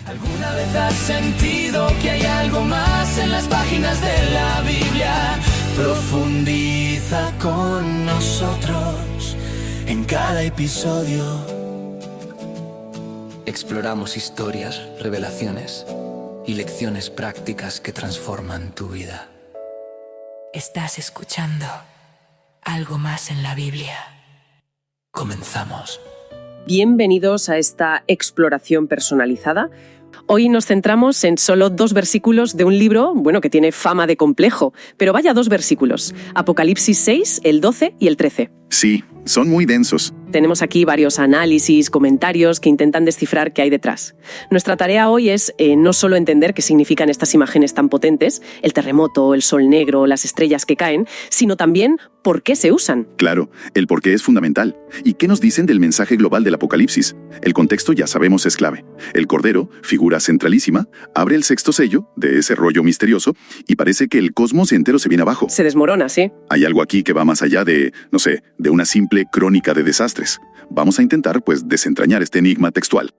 ¿Alguna vez has sentido que hay algo más en las páginas de la Biblia? Profundiza con nosotros en cada episodio. Exploramos historias, revelaciones y lecciones prácticas que transforman tu vida. Estás escuchando Algo Más en la Biblia. Comenzamos. Bienvenidos a esta exploración personalizada. Hoy nos centramos en solo 2 versículos de un libro, que tiene fama de complejo, pero vaya 2 versículos. Apocalipsis 6, el 12 y el 13. Sí, son muy densos. Tenemos aquí varios análisis, comentarios que intentan descifrar qué hay detrás. Nuestra tarea hoy es no solo entender qué significan estas imágenes tan potentes, el terremoto, el sol negro, las estrellas que caen, sino también por qué se usan. Claro, el por qué es fundamental. ¿Y qué nos dicen del mensaje global del Apocalipsis? El contexto, ya sabemos, es clave. El Cordero, figura centralísima, abre el 6º sello de ese rollo misterioso y parece que el cosmos entero se viene abajo. Se desmorona, ¿sí? Hay algo aquí que va más allá de una simple crónica de desastres. Vamos a intentar, desentrañar este enigma textual.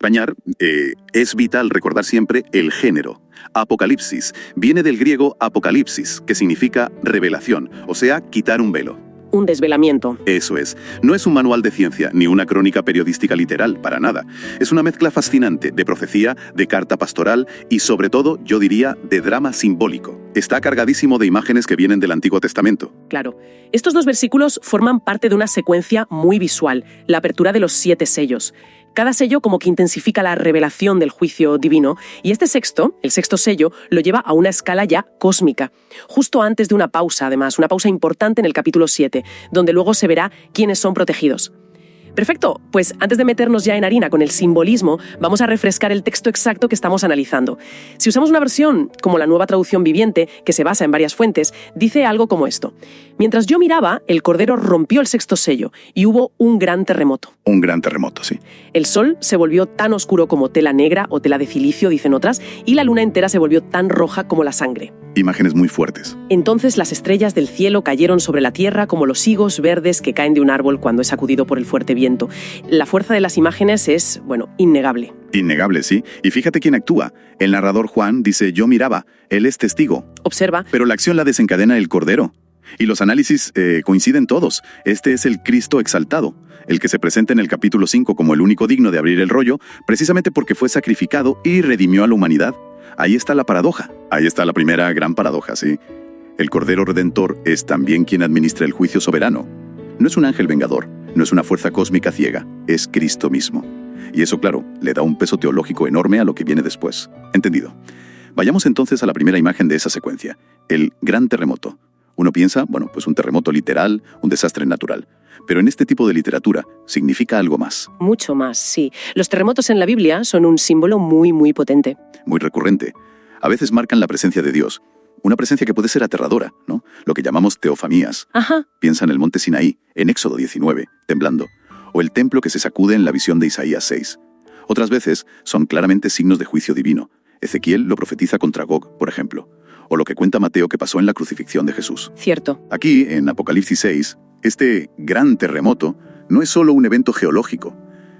Es vital recordar siempre el género. Apocalipsis viene del griego apokalipsis, que significa revelación, o sea, quitar un velo. Un desvelamiento. Eso es. No es un manual de ciencia, ni una crónica periodística literal, para nada. Es una mezcla fascinante de profecía, de carta pastoral y, sobre todo, yo diría, de drama simbólico. Está cargadísimo de imágenes que vienen del Antiguo Testamento. Claro. Estos 2 versículos forman parte de una secuencia muy visual, la apertura de los 7 sellos. Cada sello como que intensifica la revelación del juicio divino, y este sexto, el 6º sello, lo lleva a una escala ya cósmica, justo antes de una pausa, además, una pausa importante en el capítulo 7, donde luego se verá quiénes son protegidos. Perfecto, pues antes de meternos ya en harina con el simbolismo, vamos a refrescar el texto exacto que estamos analizando. Si usamos una versión como la Nueva Traducción Viviente, que se basa en varias fuentes, dice algo como esto. Mientras yo miraba, el Cordero rompió el 6º sello y hubo un gran terremoto. Un gran terremoto, sí. El sol se volvió tan oscuro como tela negra o tela de cilicio, dicen otras, y la luna entera se volvió tan roja como la sangre. Imágenes muy fuertes. Entonces las estrellas del cielo cayeron sobre la tierra como los higos verdes que caen de un árbol cuando es sacudido por el fuerte viento. La fuerza de las imágenes es, innegable. Innegable, sí. Y fíjate quién actúa. El narrador Juan dice, yo miraba, él es testigo. Observa. Pero la acción la desencadena el Cordero. Y los análisis coinciden todos. Este es el Cristo exaltado, el que se presenta en el capítulo 5 como el único digno de abrir el rollo, precisamente porque fue sacrificado y redimió a la humanidad. Ahí está la paradoja. Ahí está la primera gran paradoja, sí. El Cordero Redentor es también quien administra el juicio soberano. No es un ángel vengador, no es una fuerza cósmica ciega, es Cristo mismo. Y eso, claro, le da un peso teológico enorme a lo que viene después. ¿Entendido? Vayamos entonces a la primera imagen de esa secuencia, el gran terremoto. Uno piensa, un terremoto literal, un desastre natural. Pero en este tipo de literatura significa algo más. Mucho más, sí. Los terremotos en la Biblia son un símbolo muy, muy potente. Muy recurrente. A veces marcan la presencia de Dios. Una presencia que puede ser aterradora, ¿no? Lo que llamamos teofanías. Ajá. Piensa en el monte Sinaí, en Éxodo 19, temblando. O el templo que se sacude en la visión de Isaías 6. Otras veces son claramente signos de juicio divino. Ezequiel lo profetiza contra Gog, por ejemplo. O lo que cuenta Mateo que pasó en la crucifixión de Jesús. Cierto. Aquí, en Apocalipsis 6, este gran terremoto no es solo un evento geológico.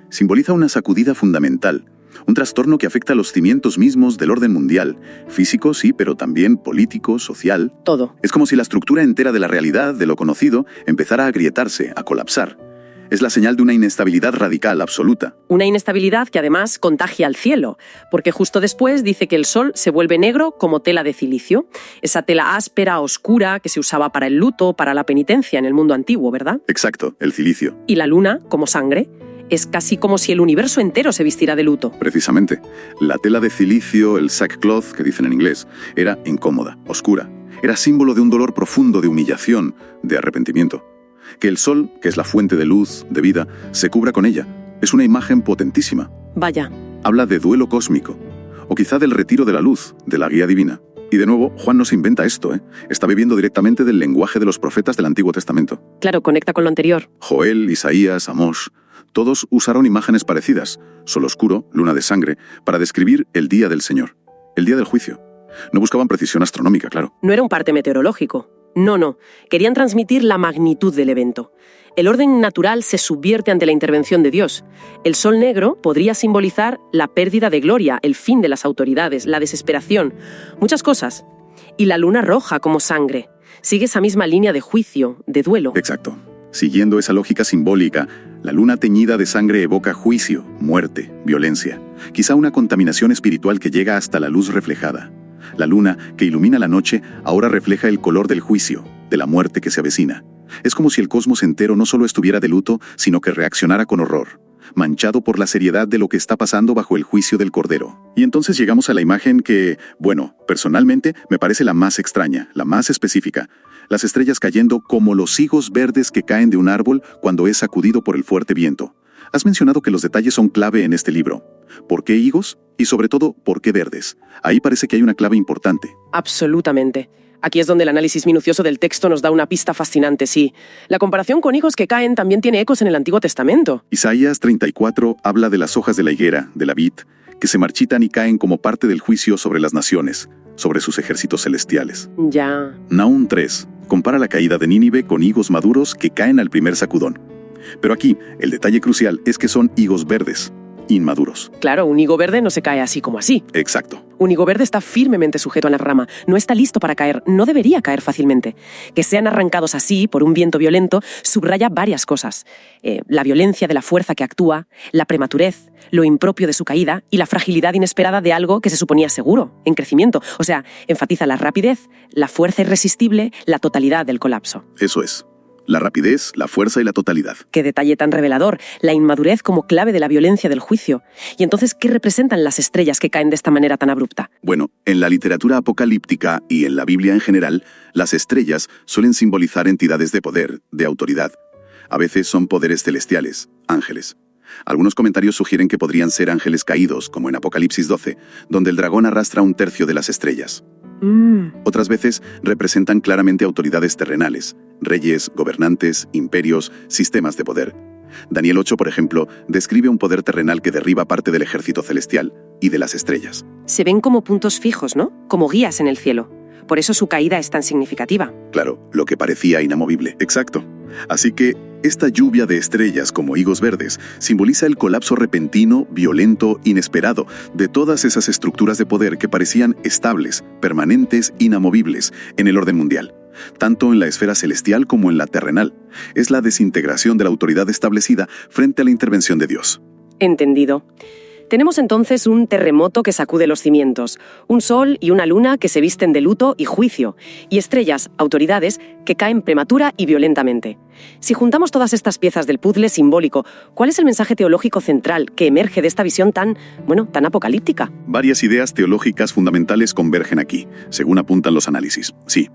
Simboliza una sacudida fundamental, un trastorno que afecta a los cimientos mismos del orden mundial, físico, sí, pero también político, social. Todo. Es como si la estructura entera de la realidad, de lo conocido, empezara a agrietarse, a colapsar. Es la señal de una inestabilidad radical, absoluta. Una inestabilidad que además contagia al cielo, porque justo después dice que el sol se vuelve negro como tela de cilicio, esa tela áspera, oscura, que se usaba para el luto, para la penitencia en el mundo antiguo, ¿verdad? Exacto, el cilicio. Y la luna, como sangre, es casi como si el universo entero se vistiera de luto. Precisamente. La tela de cilicio, el sackcloth, que dicen en inglés, era incómoda, oscura. Era símbolo de un dolor profundo, de humillación, de arrepentimiento. Que el sol, que es la fuente de luz, de vida, se cubra con ella. Es una imagen potentísima. Vaya. Habla de duelo cósmico, o quizá del retiro de la luz, de la guía divina. Y de nuevo, Juan no se inventa esto, Está bebiendo directamente del lenguaje de los profetas del Antiguo Testamento. Claro, conecta con lo anterior. Joel, Isaías, Amós, todos usaron imágenes parecidas, sol oscuro, luna de sangre, para describir el día del Señor, el día del juicio. No buscaban precisión astronómica, claro. No era un parte meteorológico. No. Querían transmitir la magnitud del evento. El orden natural se subvierte ante la intervención de Dios. El sol negro podría simbolizar la pérdida de gloria, el fin de las autoridades, la desesperación, muchas cosas. Y la luna roja como sangre. Sigue esa misma línea de juicio, de duelo. Exacto. Siguiendo esa lógica simbólica, la luna teñida de sangre evoca juicio, muerte, violencia. Quizá una contaminación espiritual que llega hasta la luz reflejada. La luna, que ilumina la noche, ahora refleja el color del juicio, de la muerte que se avecina. Es como si el cosmos entero no solo estuviera de luto, sino que reaccionara con horror, manchado por la seriedad de lo que está pasando bajo el juicio del Cordero. Y entonces llegamos a la imagen que, bueno, personalmente me parece la más extraña, la más específica. Las estrellas cayendo como los higos verdes que caen de un árbol cuando es sacudido por el fuerte viento. Has mencionado que los detalles son clave en este libro. ¿Por qué higos? Y sobre todo, ¿por qué verdes? Ahí parece que hay una clave importante. Absolutamente. Aquí es donde el análisis minucioso del texto nos da una pista fascinante, sí. La comparación con higos que caen también tiene ecos en el Antiguo Testamento. Isaías 34 habla de las hojas de la higuera, de la vid, que se marchitan y caen como parte del juicio sobre las naciones, sobre sus ejércitos celestiales. Ya. Nahum 3 compara la caída de Nínive con higos maduros que caen al primer sacudón. Pero aquí, el detalle crucial es que son higos verdes, inmaduros. Claro, un higo verde no se cae así como así. Exacto. Un higo verde está firmemente sujeto a la rama, no está listo para caer, no debería caer fácilmente. Que sean arrancados así por un viento violento subraya varias cosas. La violencia de la fuerza que actúa, la prematurez, lo impropio de su caída y la fragilidad inesperada de algo que se suponía seguro, en crecimiento. O sea, enfatiza la rapidez, la fuerza irresistible, la totalidad del colapso. Eso es. La rapidez, la fuerza y la totalidad. Qué detalle tan revelador, la inmadurez como clave de la violencia del juicio. Y entonces, ¿qué representan las estrellas que caen de esta manera tan abrupta? Bueno, en la literatura apocalíptica y en la Biblia en general, las estrellas suelen simbolizar entidades de poder, de autoridad. A veces son poderes celestiales, ángeles. Algunos comentarios sugieren que podrían ser ángeles caídos, como en Apocalipsis 12, donde el dragón arrastra un tercio de las estrellas. Otras veces representan claramente autoridades terrenales, reyes, gobernantes, imperios, sistemas de poder. Daniel 8, por ejemplo, describe un poder terrenal que derriba parte del ejército celestial y de las estrellas. Se ven como puntos fijos, ¿no? Como guías en el cielo. Por eso su caída es tan significativa. Claro, lo que parecía inamovible. Exacto. Así que esta lluvia de estrellas como higos verdes simboliza el colapso repentino, violento, inesperado de todas esas estructuras de poder que parecían estables, permanentes, inamovibles en el orden mundial, tanto en la esfera celestial como en la terrenal. Es la desintegración de la autoridad establecida frente a la intervención de Dios. Entendido. Tenemos entonces un terremoto que sacude los cimientos, un sol y una luna que se visten de luto y juicio, y estrellas, autoridades, que caen prematura y violentamente. Si juntamos todas estas piezas del puzzle simbólico, ¿cuál es el mensaje teológico central que emerge de esta visión tan apocalíptica? Varias ideas teológicas fundamentales convergen aquí, según apuntan los análisis. Sí.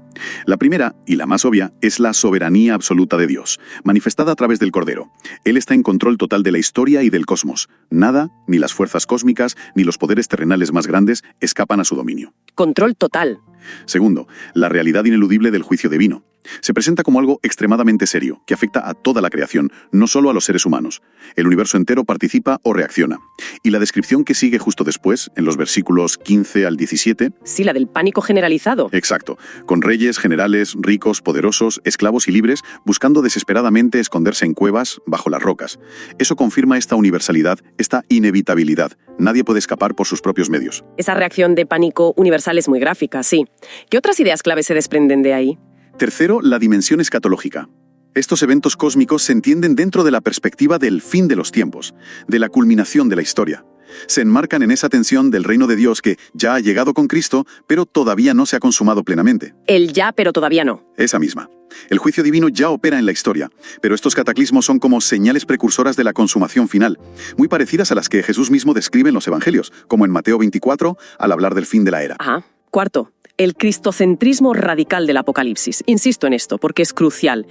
La primera, y la más obvia, es la soberanía absoluta de Dios, manifestada a través del Cordero. Él está en control total de la historia y del cosmos. Nada, ni las fuerzas cósmicas, ni los poderes terrenales más grandes, escapan a su dominio. Control total. Segundo, la realidad ineludible del juicio divino. Se presenta como algo extremadamente serio, que afecta a toda la creación, no solo a los seres humanos. El universo entero participa o reacciona. Y la descripción que sigue justo después, en los versículos 15 al 17... Sí, la del pánico generalizado. Exacto. Con reyes, generales, ricos, poderosos, esclavos y libres, buscando desesperadamente esconderse en cuevas, bajo las rocas. Eso confirma esta universalidad, esta inevitabilidad. Nadie puede escapar por sus propios medios. Esa reacción de pánico universal es muy gráfica, sí. ¿Qué otras ideas clave se desprenden de ahí? Tercero, la dimensión escatológica. Estos eventos cósmicos se entienden dentro de la perspectiva del fin de los tiempos, de la culminación de la historia. Se enmarcan en esa tensión del reino de Dios que ya ha llegado con Cristo, pero todavía no se ha consumado plenamente. El ya, pero todavía no. Esa misma. El juicio divino ya opera en la historia, pero estos cataclismos son como señales precursoras de la consumación final, muy parecidas a las que Jesús mismo describe en los Evangelios, como en Mateo 24, al hablar del fin de la era. Ajá. Cuarto, el cristocentrismo radical del Apocalipsis. Insisto en esto, porque es crucial.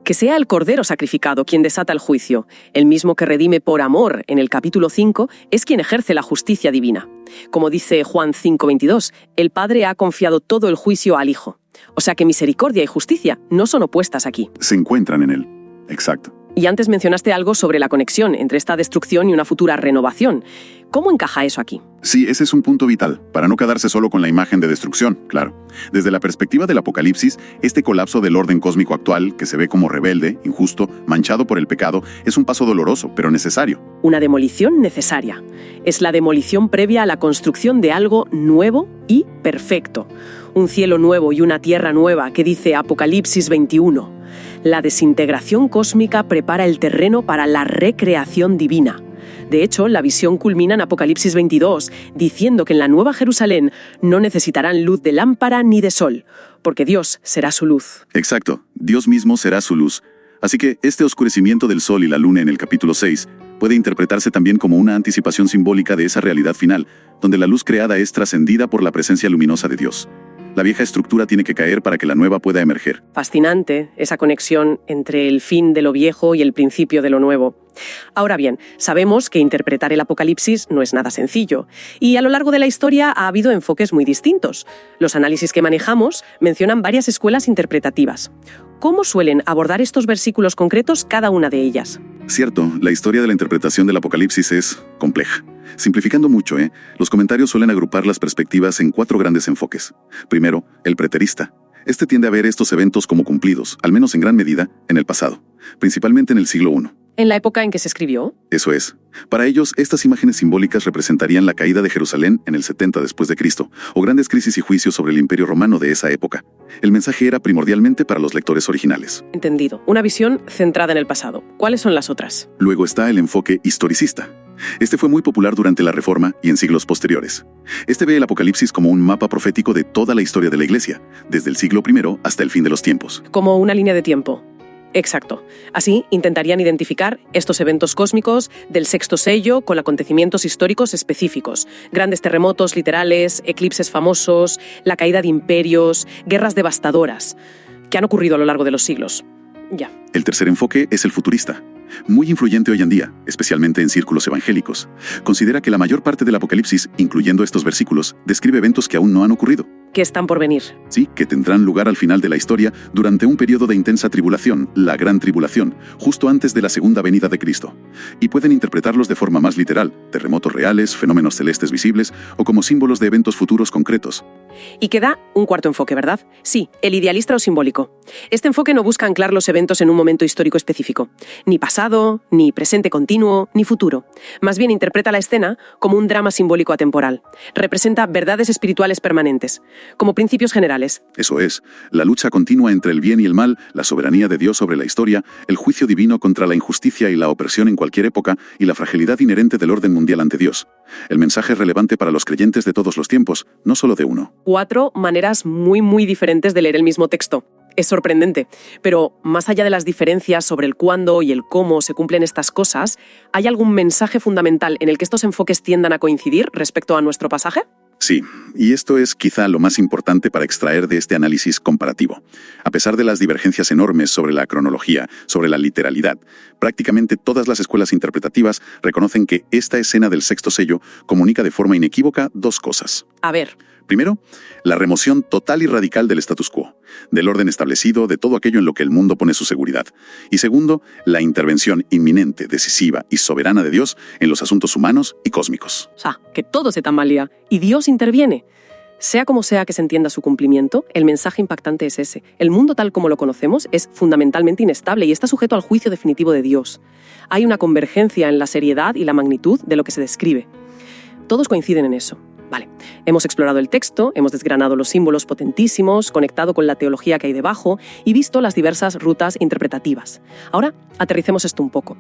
Que sea el Cordero sacrificado quien desata el juicio, el mismo que redime por amor en el capítulo 5, es quien ejerce la justicia divina. Como dice Juan 5:22, el Padre ha confiado todo el juicio al Hijo. O sea que misericordia y justicia no son opuestas aquí. Se encuentran en él. Exacto. Y antes mencionaste algo sobre la conexión entre esta destrucción y una futura renovación. ¿Cómo encaja eso aquí? Sí, ese es un punto vital, para no quedarse solo con la imagen de destrucción, claro. Desde la perspectiva del Apocalipsis, este colapso del orden cósmico actual, que se ve como rebelde, injusto, manchado por el pecado, es un paso doloroso, pero necesario. Una demolición necesaria. Es la demolición previa a la construcción de algo nuevo y perfecto. Un cielo nuevo y una tierra nueva, que dice Apocalipsis 21. La desintegración cósmica prepara el terreno para la recreación divina. De hecho, la visión culmina en Apocalipsis 22, diciendo que en la Nueva Jerusalén no necesitarán luz de lámpara ni de sol, porque Dios será su luz. Exacto, Dios mismo será su luz. Así que este oscurecimiento del sol y la luna en el capítulo 6 puede interpretarse también como una anticipación simbólica de esa realidad final, donde la luz creada es trascendida por la presencia luminosa de Dios. La vieja estructura tiene que caer para que la nueva pueda emerger. Fascinante esa conexión entre el fin de lo viejo y el principio de lo nuevo. Ahora bien, sabemos que interpretar el Apocalipsis no es nada sencillo, y a lo largo de la historia ha habido enfoques muy distintos. Los análisis que manejamos mencionan varias escuelas interpretativas. ¿Cómo suelen abordar estos versículos concretos cada una de ellas? Cierto, la historia de la interpretación del Apocalipsis es compleja. Simplificando mucho, los comentarios suelen agrupar las perspectivas en 4 grandes enfoques. Primero, el preterista. Este tiende a ver estos eventos como cumplidos, al menos en gran medida, en el pasado, principalmente en el siglo I. ¿En la época en que se escribió? Eso es. Para ellos, estas imágenes simbólicas representarían la caída de Jerusalén en el 70 después de Cristo, o grandes crisis y juicios sobre el Imperio Romano de esa época. El mensaje era primordialmente para los lectores originales. Entendido. Una visión centrada en el pasado. ¿Cuáles son las otras? Luego está el enfoque historicista. Este fue muy popular durante la Reforma y en siglos posteriores. Este ve el Apocalipsis como un mapa profético de toda la historia de la Iglesia, desde el siglo I hasta el fin de los tiempos. Como una línea de tiempo. Exacto. Así intentarían identificar estos eventos cósmicos del sexto sello con acontecimientos históricos específicos. Grandes terremotos literales, eclipses famosos, la caída de imperios, guerras devastadoras, que han ocurrido a lo largo de los siglos. Ya. El tercer enfoque es el futurista. Muy influyente hoy en día, especialmente en círculos evangélicos. Considera que la mayor parte del Apocalipsis, incluyendo estos versículos, describe eventos que aún no han ocurrido. Que están por venir. Sí, que tendrán lugar al final de la historia durante un periodo de intensa tribulación, la Gran Tribulación, justo antes de la segunda venida de Cristo. Y pueden interpretarlos de forma más literal, terremotos reales, fenómenos celestes visibles o como símbolos de eventos futuros concretos. Y queda un cuarto enfoque, ¿verdad? Sí, el idealista o simbólico. Este enfoque no busca anclar los eventos en un momento histórico específico, ni pasado, ni presente continuo, ni futuro. Más bien interpreta la escena como un drama simbólico atemporal. Representa verdades espirituales permanentes, como principios generales. Eso es, la lucha continua entre el bien y el mal, la soberanía de Dios sobre la historia, el juicio divino contra la injusticia y la opresión en cualquier época y la fragilidad inherente del orden mundial ante Dios. El mensaje es relevante para los creyentes de todos los tiempos, no solo de uno. 4 maneras muy diferentes de leer el mismo texto. Es sorprendente, pero más allá de las diferencias sobre el cuándo y el cómo se cumplen estas cosas, ¿hay algún mensaje fundamental en el que estos enfoques tiendan a coincidir respecto a nuestro pasaje? Sí, y esto es quizá lo más importante para extraer de este análisis comparativo. A pesar de las divergencias enormes sobre la cronología, sobre la literalidad, prácticamente todas las escuelas interpretativas reconocen que esta escena del sexto sello comunica de forma inequívoca 2 cosas. A ver. Primero, la remoción total y radical del status quo, del orden establecido, de todo aquello en lo que el mundo pone su seguridad. Y segundo, la intervención inminente, decisiva y soberana de Dios en los asuntos humanos y cósmicos. O sea, que todo se tambalea y Dios interviene. Sea como sea que se entienda su cumplimiento, el mensaje impactante es ese. El mundo tal como lo conocemos es fundamentalmente inestable y está sujeto al juicio definitivo de Dios. Hay una convergencia en la seriedad y la magnitud de lo que se describe. Todos coinciden en eso. Vale, hemos explorado el texto, hemos desgranado los símbolos potentísimos, conectado con la teología que hay debajo y visto las diversas rutas interpretativas. Ahora, aterricemos esto un poco.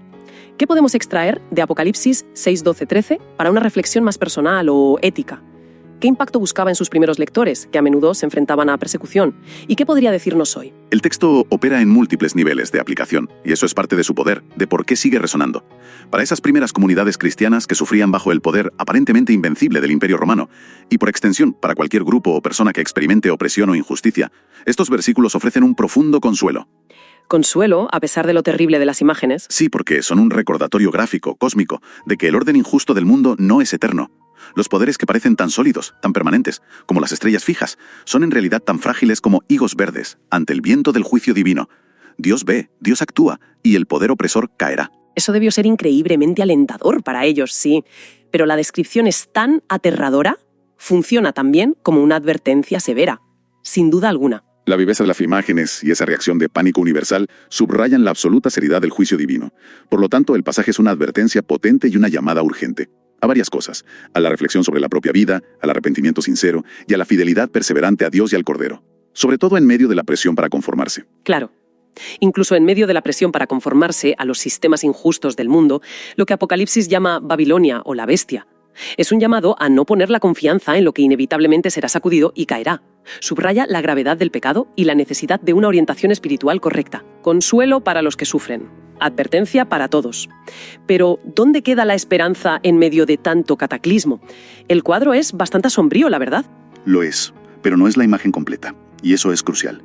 ¿Qué podemos extraer de Apocalipsis 6, 12, 13 para una reflexión más personal o ética? ¿Qué impacto buscaba en sus primeros lectores, que a menudo se enfrentaban a persecución? ¿Y qué podría decirnos hoy? El texto opera en múltiples niveles de aplicación, y eso es parte de su poder, de por qué sigue resonando. Para esas primeras comunidades cristianas que sufrían bajo el poder aparentemente invencible del Imperio Romano, y por extensión para cualquier grupo o persona que experimente opresión o injusticia, estos versículos ofrecen un profundo consuelo. Consuelo, a pesar de lo terrible de las imágenes. Sí, porque son un recordatorio gráfico, cósmico, de que el orden injusto del mundo no es eterno. Los poderes que parecen tan sólidos, tan permanentes, como las estrellas fijas, son en realidad tan frágiles como higos verdes ante el viento del juicio divino. Dios ve, Dios actúa, y el poder opresor caerá. Eso debió ser increíblemente alentador para ellos, sí. Pero la descripción es tan aterradora, funciona también como una advertencia severa, sin duda alguna. La viveza de las imágenes y esa reacción de pánico universal subrayan la absoluta seriedad del juicio divino. Por lo tanto, el pasaje es una advertencia potente y una llamada urgente. A varias cosas: a la reflexión sobre la propia vida, al arrepentimiento sincero y a la fidelidad perseverante a Dios y al Cordero. Sobre todo en medio de la presión para conformarse. Claro. Incluso en medio de la presión para conformarse a los sistemas injustos del mundo, lo que Apocalipsis llama Babilonia o la bestia. Es un llamado a no poner la confianza en lo que inevitablemente será sacudido y caerá. Subraya la gravedad del pecado y la necesidad de una orientación espiritual correcta. Consuelo para los que sufren. Advertencia para todos. Pero, ¿dónde queda la esperanza en medio de tanto cataclismo? El cuadro es bastante sombrío, la verdad. Lo es, pero no es la imagen completa, y eso es crucial.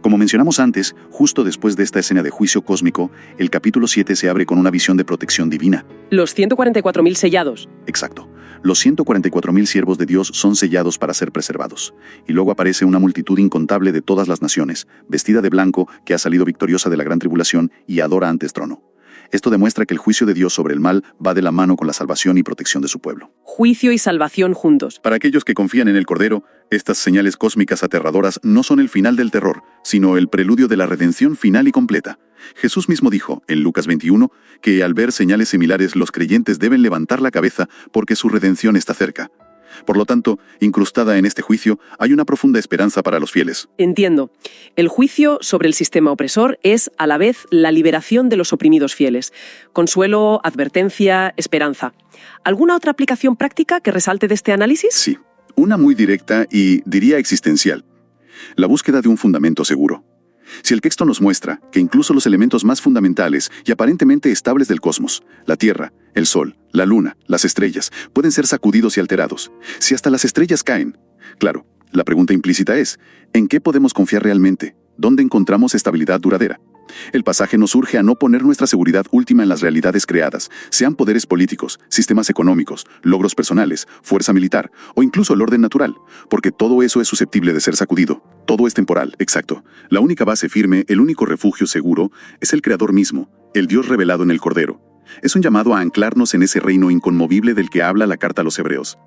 Como mencionamos antes, justo después de esta escena de juicio cósmico, el capítulo 7 se abre con una visión de protección divina. Los 144.000 sellados. Exacto. Los 144.000 siervos de Dios son sellados para ser preservados. Y luego aparece una multitud incontable de todas las naciones, vestida de blanco, que ha salido victoriosa de la gran tribulación y adora ante el trono. Esto demuestra que el juicio de Dios sobre el mal va de la mano con la salvación y protección de su pueblo. Juicio y salvación juntos. Para aquellos que confían en el Cordero, estas señales cósmicas aterradoras no son el final del terror, sino el preludio de la redención final y completa. Jesús mismo dijo, en Lucas 21, que al ver señales similares los creyentes deben levantar la cabeza porque su redención está cerca. Por lo tanto, incrustada en este juicio, hay una profunda esperanza para los fieles. Entiendo. El juicio sobre el sistema opresor es, a la vez, la liberación de los oprimidos fieles. Consuelo, advertencia, esperanza. ¿Alguna otra aplicación práctica que resalte de este análisis? Sí, una muy directa y, diría, existencial. La búsqueda de un fundamento seguro. Si el texto nos muestra que incluso los elementos más fundamentales y aparentemente estables del cosmos, la Tierra, el Sol, la Luna, las estrellas, pueden ser sacudidos y alterados, si hasta las estrellas caen, claro, la pregunta implícita es, ¿en qué podemos confiar realmente? ¿Dónde encontramos estabilidad duradera? El pasaje nos urge a no poner nuestra seguridad última en las realidades creadas, sean poderes políticos, sistemas económicos, logros personales, fuerza militar o incluso el orden natural, porque todo eso es susceptible de ser sacudido. Todo es temporal, exacto. La única base firme, el único refugio seguro, es el Creador mismo, el Dios revelado en el Cordero. Es un llamado a anclarnos en ese reino inconmovible del que habla la carta a los Hebreos.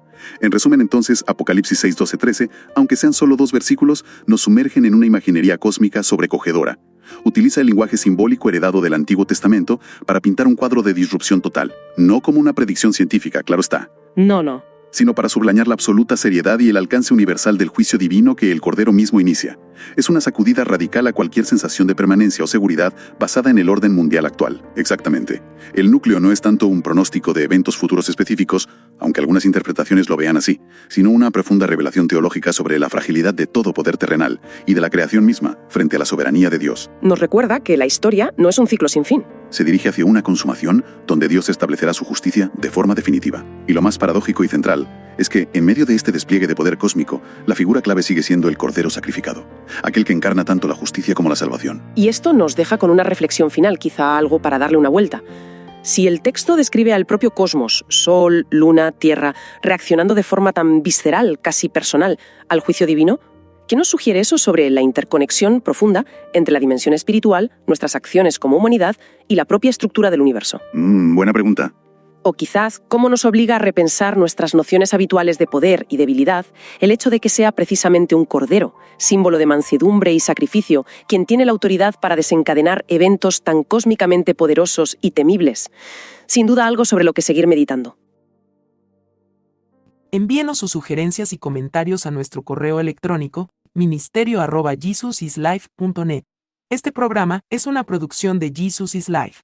En resumen, entonces, Apocalipsis 6, 12, 13, aunque sean solo 2 versículos, nos sumergen en una imaginería cósmica sobrecogedora. Utiliza el lenguaje simbólico heredado del Antiguo Testamento para pintar un cuadro de disrupción total, no como una predicción científica, claro está. No. Sino para subrayar la absoluta seriedad y el alcance universal del juicio divino que el Cordero mismo inicia. Es una sacudida radical a cualquier sensación de permanencia o seguridad basada en el orden mundial actual. Exactamente. El núcleo no es tanto un pronóstico de eventos futuros específicos, aunque algunas interpretaciones lo vean así, sino una profunda revelación teológica sobre la fragilidad de todo poder terrenal y de la creación misma frente a la soberanía de Dios. Nos recuerda que la historia no es un ciclo sin fin. Se dirige hacia una consumación donde Dios establecerá su justicia de forma definitiva. Y lo más paradójico y central es que, en medio de este despliegue de poder cósmico, la figura clave sigue siendo el Cordero sacrificado, aquel que encarna tanto la justicia como la salvación. Y esto nos deja con una reflexión final, quizá algo para darle una vuelta. Si el texto describe al propio cosmos, Sol, Luna, Tierra, reaccionando de forma tan visceral, casi personal, al juicio divino, ¿qué nos sugiere eso sobre la interconexión profunda entre la dimensión espiritual, nuestras acciones como humanidad y la propia estructura del universo? Buena pregunta. O quizás, ¿cómo nos obliga a repensar nuestras nociones habituales de poder y debilidad el hecho de que sea precisamente un cordero, símbolo de mansedumbre y sacrificio, quien tiene la autoridad para desencadenar eventos tan cósmicamente poderosos y temibles? Sin duda algo sobre lo que seguir meditando. Envíenos sus sugerencias y comentarios a nuestro correo electrónico ministerio@jesusislife.net. Este programa es una producción de Jesus is Life.